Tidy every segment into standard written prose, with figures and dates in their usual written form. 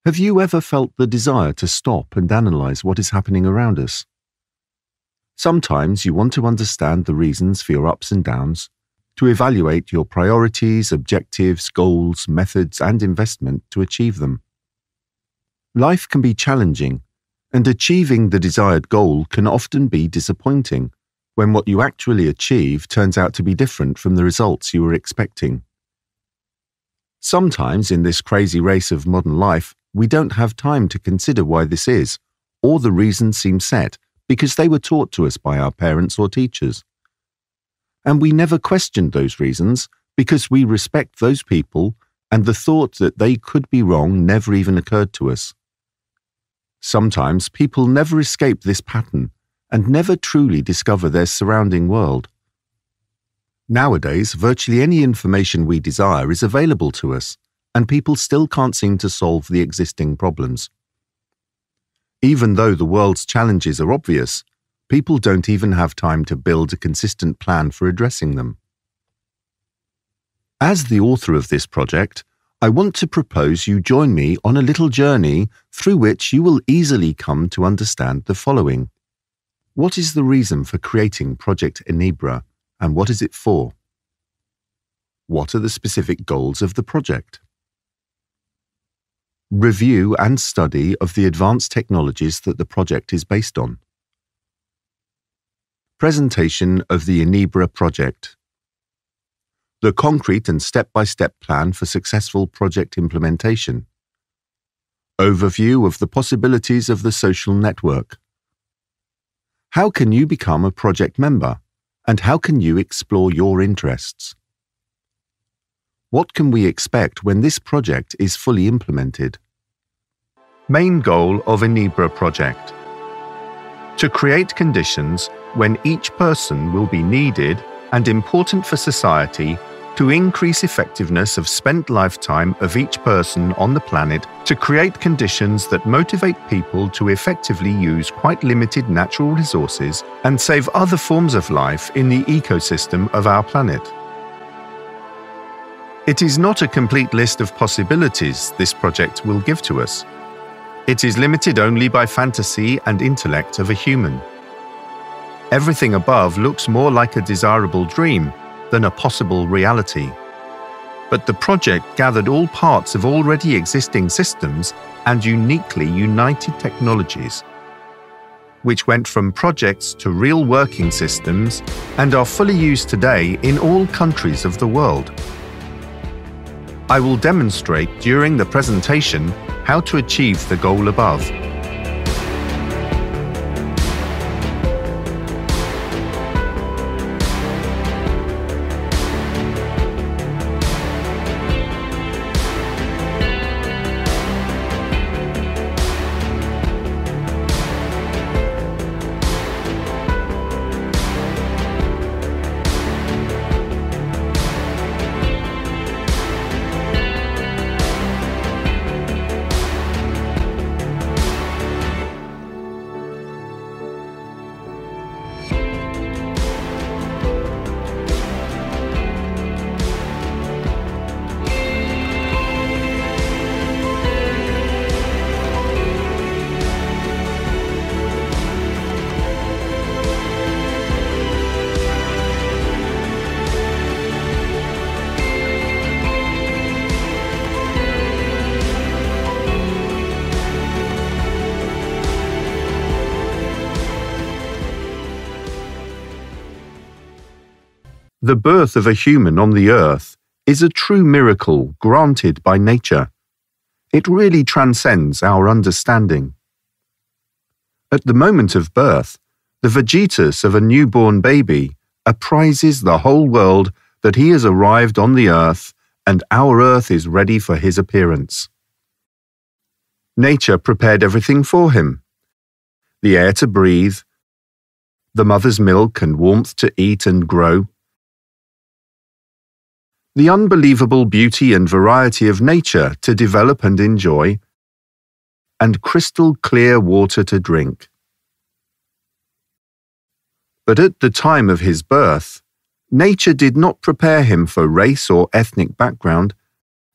Have you ever felt the desire to stop and analyze what is happening around us? Sometimes you want to understand the reasons for your ups and downs, to evaluate your priorities, objectives, goals, methods, and investment to achieve them. Life can be challenging, and achieving the desired goal can often be disappointing when what you actually achieve turns out to be different from the results you were expecting. Sometimes in this crazy race of modern life, we don't have time to consider why this is, or the reasons seem set because they were taught to us by our parents or teachers. And we never questioned those reasons because we respect those people, and the thought that they could be wrong never even occurred to us. Sometimes people never escape this pattern and never truly discover their surrounding world. Nowadays, virtually any information we desire is available to us, and people still can't seem to solve the existing problems. Even though the world's challenges are obvious, people don't even have time to build a consistent plan for addressing them. As the author of this project, I want to propose you join me on a little journey through which you will easily come to understand the following. What is the reason for creating Project ENEBRA, and what is it for? What are the specific goals of the project? Review and study of the advanced technologies that the project is based on. Presentation of the ENEBRA project. The concrete and step-by-step plan for successful project implementation. Overview of the possibilities of the social network. How can you become a project member, and how can you explore your interests? What can we expect when this project is fully implemented? Main goal of ENEBRA project. To create conditions when each person will be needed and important for society to increase effectiveness of spent lifetime of each person on the planet, to create conditions that motivate people to effectively use quite limited natural resources and save other forms of life in the ecosystem of our planet. It is not a complete list of possibilities this project will give to us. It is limited only by fantasy and intellect of a human. Everything above looks more like a desirable dream than a possible reality. But the project gathered all parts of already existing systems and uniquely united technologies, which went from projects to real working systems and are fully used today in all countries of the world. I will demonstrate during the presentation how to achieve the goal above. The birth of a human on the earth is a true miracle granted by nature. It really transcends our understanding. At the moment of birth, the vegetus of a newborn baby apprises the whole world that he has arrived on the earth and our earth is ready for his appearance. Nature prepared everything for him: the air to breathe, the mother's milk and warmth to eat and grow. The unbelievable beauty and variety of nature to develop and enjoy, and crystal clear water to drink. But at the time of his birth, nature did not prepare him for race or ethnic background,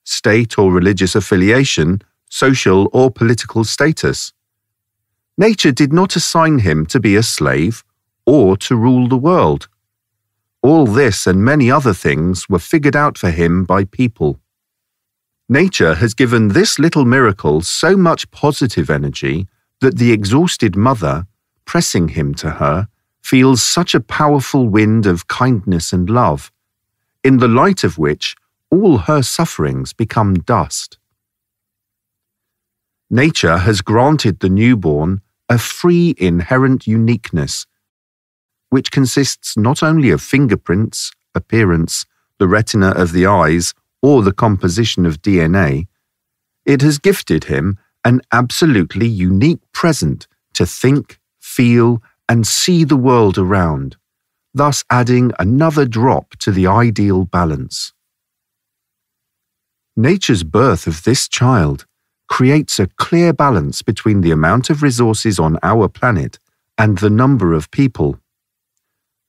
state or religious affiliation, social or political status. Nature did not assign him to be a slave or to rule the world. All this and many other things were figured out for him by people. Nature has given this little miracle so much positive energy that the exhausted mother, pressing him to her, feels such a powerful wind of kindness and love, in the light of which all her sufferings become dust. Nature has granted the newborn a free inherent uniqueness, which consists not only of fingerprints, appearance, the retina of the eyes, or the composition of DNA. It has gifted him an absolutely unique present to think, feel, and see the world around, thus adding another drop to the ideal balance. Nature's birth of this child creates a clear balance between the amount of resources on our planet and the number of people.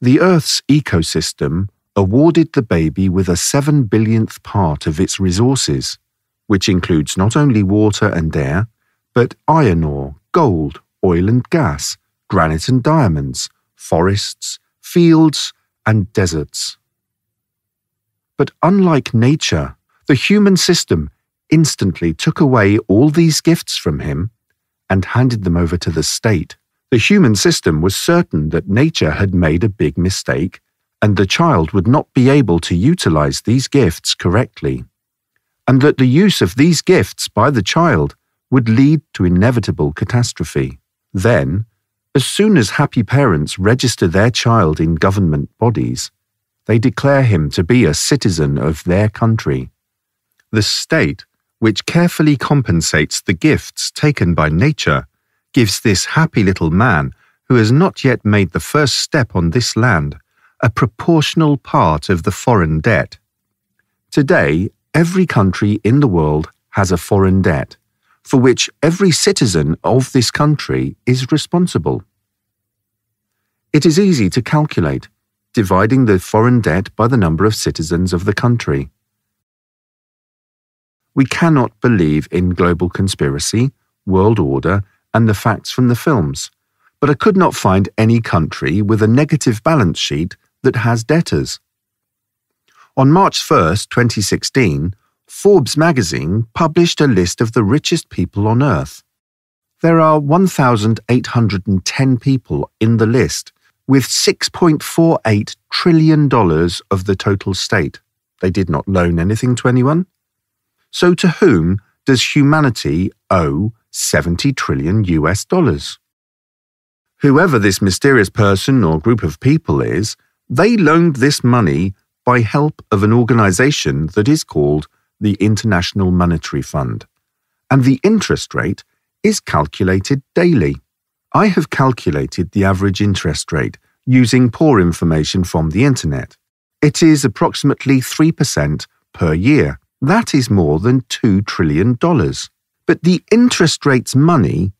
The Earth's ecosystem awarded the baby with a 7/billionth part of its resources, which includes not only water and air, but iron ore, gold, oil and gas, granite and diamonds, forests, fields, and deserts. But unlike nature, the human system instantly took away all these gifts from him and handed them over to the state. The human system was certain that nature had made a big mistake, and the child would not be able to utilize these gifts correctly, and that the use of these gifts by the child would lead to inevitable catastrophe. Then, as soon as happy parents register their child in government bodies, they declare him to be a citizen of their country. The state, which carefully compensates the gifts taken by nature, gives this happy little man, who has not yet made the first step on this land, a proportional part of the foreign debt. Today, every country in the world has a foreign debt, for which every citizen of this country is responsible. It is easy to calculate, dividing the foreign debt by the number of citizens of the country. We cannot believe in global conspiracy, world order, and the facts from the films, but I could not find any country with a negative balance sheet that has debtors. On March 1st, 2016, Forbes magazine published a list of the richest people on Earth. There are 1,810 people in the list, with $6.48 trillion of the total state. They did not loan anything to anyone. So to whom does humanity owe 70 trillion US dollars? Whoever this mysterious person or group of people is, they loaned this money by help of an organization that is called the International Monetary Fund, and the interest rate is calculated daily. I have calculated the average interest rate using poor information from the internet. It is approximately 3% per year. That is more than $2 trillion. But the interest rate's money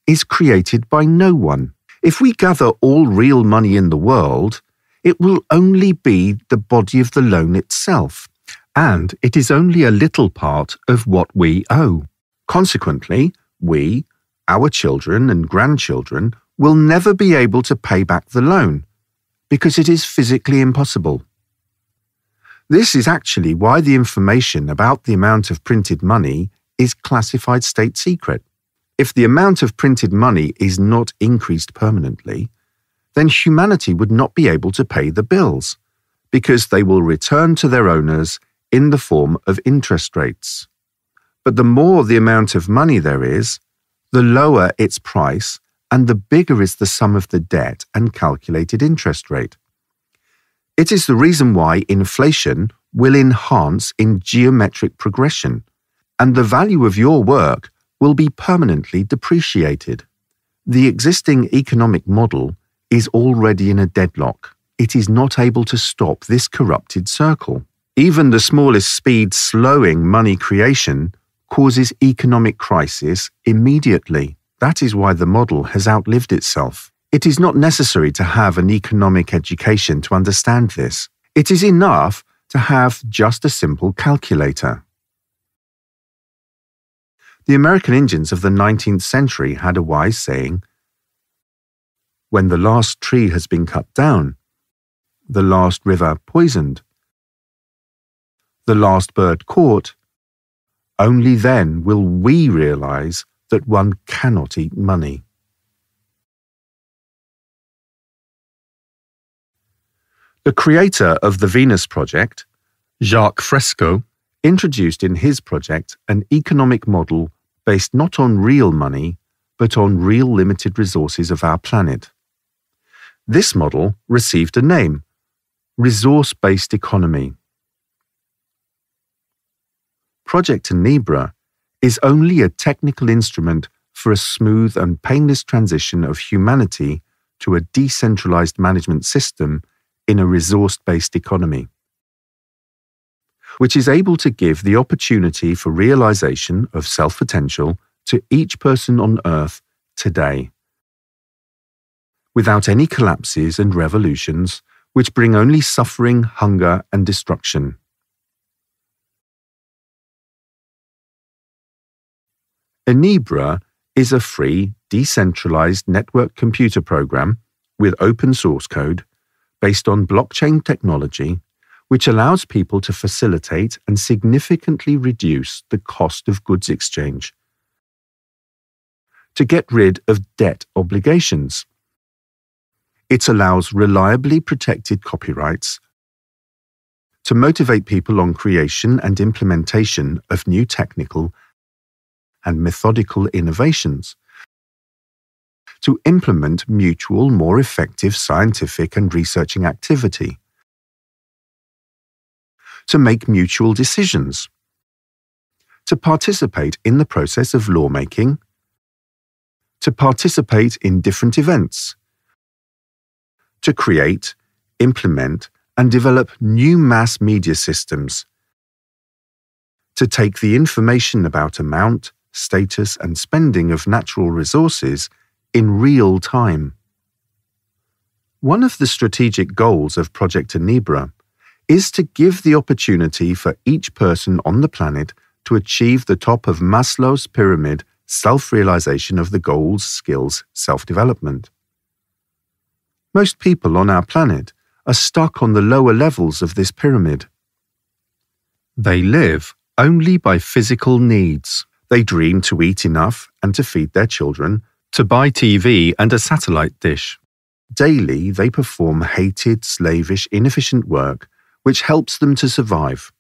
is created by no one. If we gather all real money in the world, it will only be the body of the loan itself, and it is only a little part of what we owe. Consequently, we, our children and grandchildren, will never be able to pay back the loan, because it is physically impossible. This is actually why the information about the amount of printed money is classified state secret. If the amount of printed money is not increased permanently, then humanity would not be able to pay the bills, because they will return to their owners in the form of interest rates. But the more the amount of money there is, the lower its price and the bigger is the sum of the debt and calculated interest rate. It is the reason why inflation will enhance in geometric progression, and the value of your work will be permanently depreciated. The existing economic model is already in a deadlock. It is not able to stop this corrupted circle. Even the smallest speed slowing money creation causes economic crisis immediately. That is why the model has outlived itself. It is not necessary to have an economic education to understand this. It is enough to have just a simple calculator. The American Indians of the 19th century had a wise saying, "When the last tree has been cut down, the last river poisoned, the last bird caught, only then will we realize that one cannot eat money." The creator of the Venus Project, Jacques Fresco, introduced in his project an economic model based not on real money, but on real limited resources of our planet. This model received a name: resource-based economy. Project ENEBRA is only a technical instrument for a smooth and painless transition of humanity to a decentralized management system in a resource-based economy, which is able to give the opportunity for realization of self-potential to each person on Earth today, without any collapses and revolutions which bring only suffering, hunger, and destruction. ENEBRA is a free, decentralized network computer program with open source code based on blockchain technology, which allows people to facilitate and significantly reduce the cost of goods exchange, to get rid of debt obligations. It allows reliably protected copyrights, to motivate people on creation and implementation of new technical and methodical innovations, to implement mutual, more effective scientific and researching activity, to make mutual decisions, to participate in the process of lawmaking, to participate in different events, to create, implement, and develop new mass media systems, to take the information about amount, status, and spending of natural resources in real time. One of the strategic goals of Project ENEBRA is to give the opportunity for each person on the planet to achieve the top of Maslow's pyramid self-realization of the goals, skills, self-development. Most people on our planet are stuck on the lower levels of this pyramid. They live only by physical needs. They dream to eat enough and to feed their children, to buy TV and a satellite dish. Daily, they perform hated, slavish, inefficient work which helps them to survive.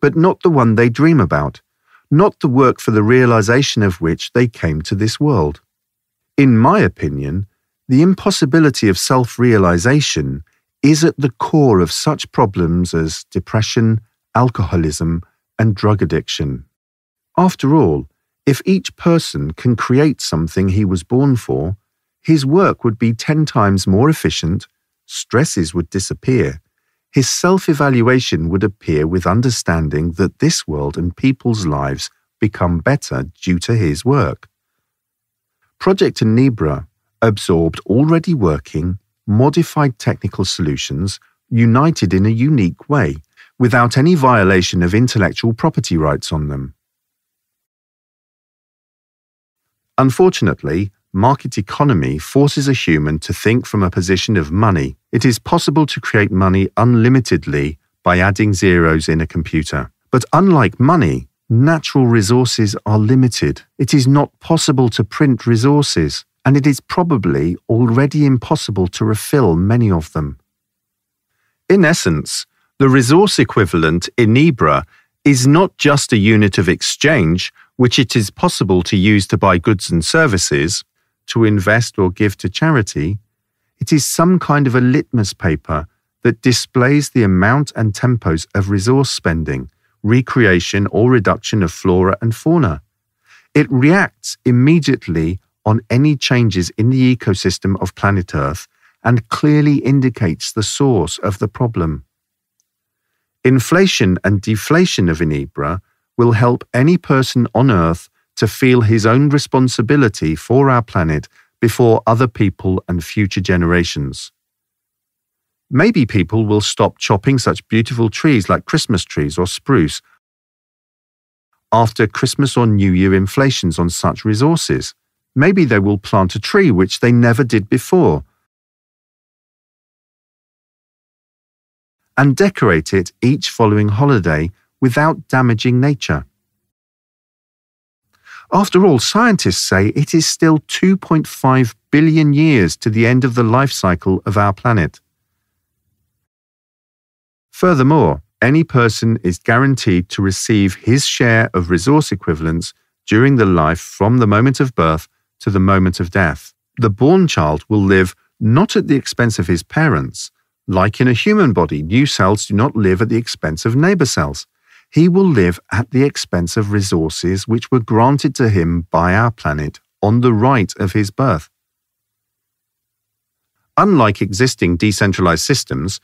But not the one they dream about, not the work for the realization of which they came to this world. In my opinion, the impossibility of self-realization is at the core of such problems as depression, alcoholism, and drug addiction. After all, if each person can create something he was born for, his work would be 10 times more efficient, stresses would disappear, his self-evaluation would appear with understanding that this world and people's lives become better due to his work. Project ENEBRA absorbed already working, modified technical solutions united in a unique way, without any violation of intellectual property rights on them. Unfortunately, market economy forces a human to think from a position of money. It is possible to create money unlimitedly by adding zeros in a computer. But unlike money, natural resources are limited. It is not possible to print resources, and it is probably already impossible to refill many of them. In essence, the resource equivalent, ENEBRA, is not just a unit of exchange which it is possible to use to buy goods and services, to invest or give to charity. It is some kind of a litmus paper that displays the amount and tempos of resource spending, recreation or reduction of flora and fauna. It reacts immediately on any changes in the ecosystem of planet Earth and clearly indicates the source of the problem. Inflation and deflation of ENEBRA will help any person on Earth to feel his own responsibility for our planet before other people and future generations. Maybe people will stop chopping such beautiful trees like Christmas trees or spruce, after Christmas or New Year inflations on such resources. Maybe they will plant a tree which they never did before, and decorate it each following holiday without damaging nature. After all, scientists say it is still 2.5 billion years to the end of the life cycle of our planet. Furthermore, any person is guaranteed to receive his share of resource equivalents during the life from the moment of birth to the moment of death. The born child will live not at the expense of his parents. Like in a human body, new cells do not live at the expense of neighbor cells. He will live at the expense of resources which were granted to him by our planet on the right of his birth. Unlike existing decentralized systems,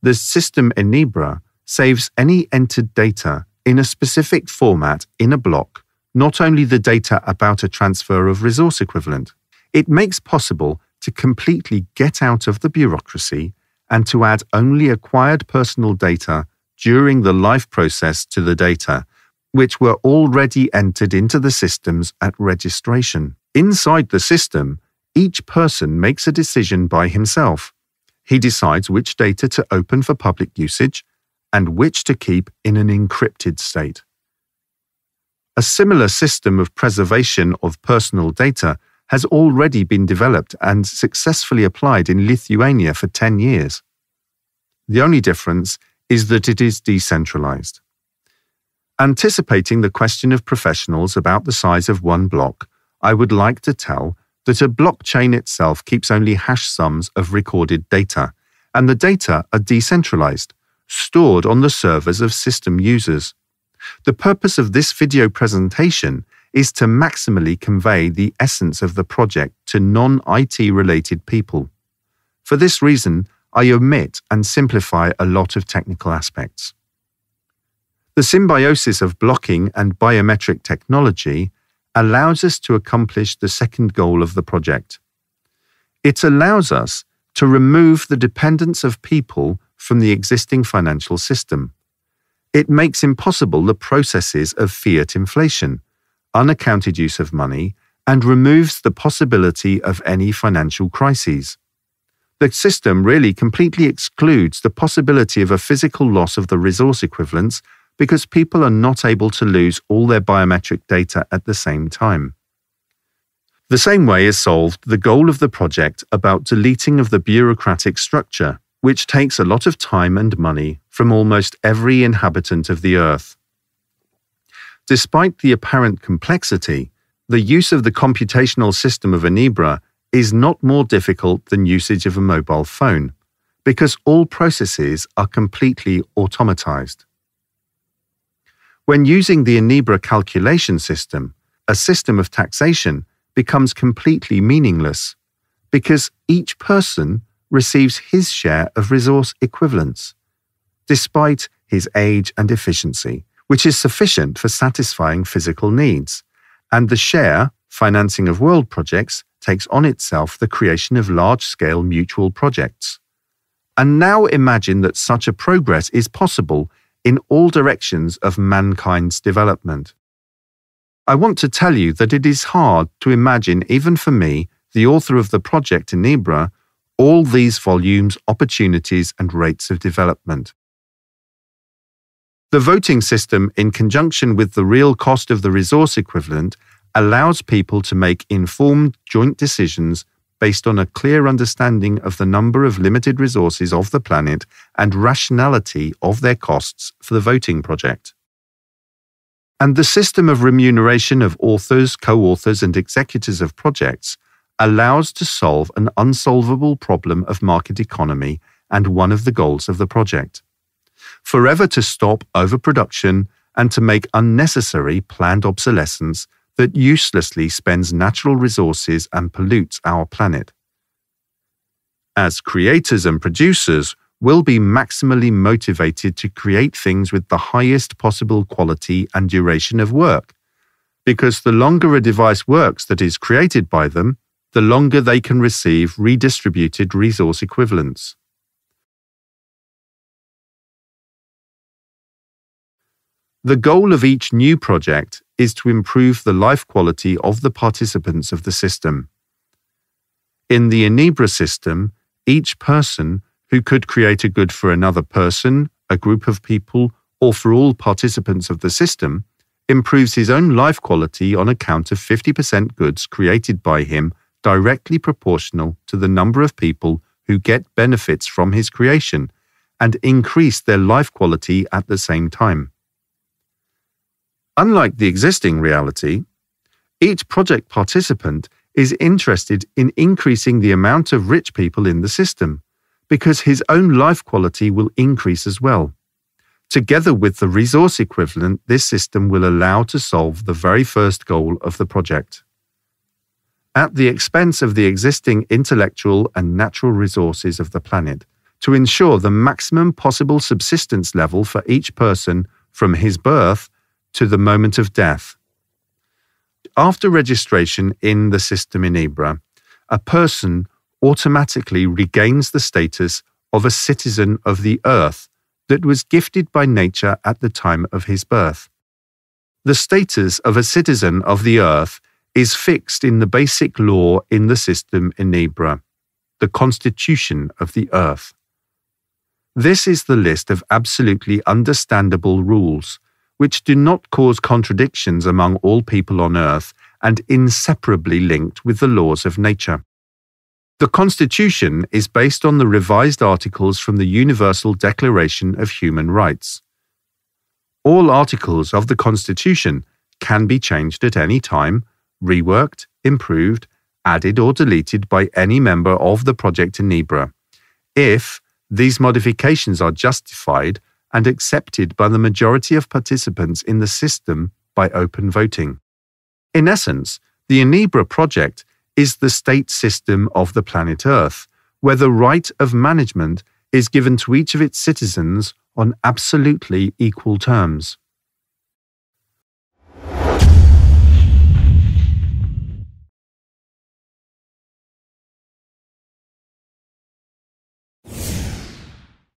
the system ENEBRA saves any entered data in a specific format in a block, not only the data about a transfer of resource equivalent. It makes possible to completely get out of the bureaucracy and to add only acquired personal data during the life process to the data, which were already entered into the systems at registration. Inside the system, each person makes a decision by himself. He decides which data to open for public usage and which to keep in an encrypted state. A similar system of preservation of personal data has already been developed and successfully applied in Lithuania for 10 years. The only difference is that it is decentralized. Anticipating the question of professionals about the size of one block, I would like to tell that a blockchain itself keeps only hash sums of recorded data, and the data are decentralized, stored on the servers of system users. The purpose of this video presentation is to maximally convey the essence of the project to non-IT related people. For this reason, I omit and simplify a lot of technical aspects. The symbiosis of blocking and biometric technology allows us to accomplish the second goal of the project. It allows us to remove the dependence of people from the existing financial system. It makes impossible the processes of fiat inflation, unaccounted use of money, and removes the possibility of any financial crises. The system really completely excludes the possibility of a physical loss of the resource equivalents because people are not able to lose all their biometric data at the same time. The same way is solved the goal of the project about deleting of the bureaucratic structure, which takes a lot of time and money from almost every inhabitant of the Earth. Despite the apparent complexity, the use of the computational system of ENEBRA is not more difficult than usage of a mobile phone, because all processes are completely automatized. When using the ENEBRA calculation system, a system of taxation becomes completely meaningless, because each person receives his share of resource equivalents, despite his age and efficiency, which is sufficient for satisfying physical needs, and the share, financing of world projects, takes on itself the creation of large-scale mutual projects. And now imagine that such a progress is possible in all directions of mankind's development. I want to tell you that it is hard to imagine, even for me, the author of the project ENEBRA, all these volumes, opportunities, and rates of development. The voting system, in conjunction with the real cost of the resource equivalent, allows people to make informed joint decisions based on a clear understanding of the number of limited resources of the planet and rationality of their costs for the voting project. And the system of remuneration of authors, co-authors, and executors of projects allows to solve an unsolvable problem of market economy and one of the goals of the project. Forever to stop overproduction and to make unnecessary planned obsolescence that uselessly spends natural resources and pollutes our planet. As creators and producers, we'll be maximally motivated to create things with the highest possible quality and duration of work, because the longer a device works that is created by them, the longer they can receive redistributed resource equivalents. The goal of each new project is to improve the life quality of the participants of the system. In the ENEBRA system, each person who could create a good for another person, a group of people, or for all participants of the system, improves his own life quality on account of 50% goods created by him directly proportional to the number of people who get benefits from his creation and increase their life quality at the same time. Unlike the existing reality, each project participant is interested in increasing the amount of rich people in the system because his own life quality will increase as well. Together with the resource equivalent, this system will allow to solve the very first goal of the project. At the expense of the existing intellectual and natural resources of the planet, to ensure the maximum possible subsistence level for each person from his birth to the moment of death. After registration in the system ENEBRA, a person automatically regains the status of a citizen of the Earth that was gifted by nature at the time of his birth. The status of a citizen of the Earth is fixed in the basic law in the system ENEBRA, the Constitution of the Earth. This is the list of absolutely understandable rules, which do not cause contradictions among all people on Earth and inseparably linked with the laws of nature. The Constitution is based on the revised articles from the Universal Declaration of Human Rights. All articles of the Constitution can be changed at any time, reworked, improved, added or deleted by any member of the project ENEBRA, if these modifications are justified and accepted by the majority of participants in the system by open voting. In essence, the ENEBRA project is the state system of the planet Earth, where the right of management is given to each of its citizens on absolutely equal terms.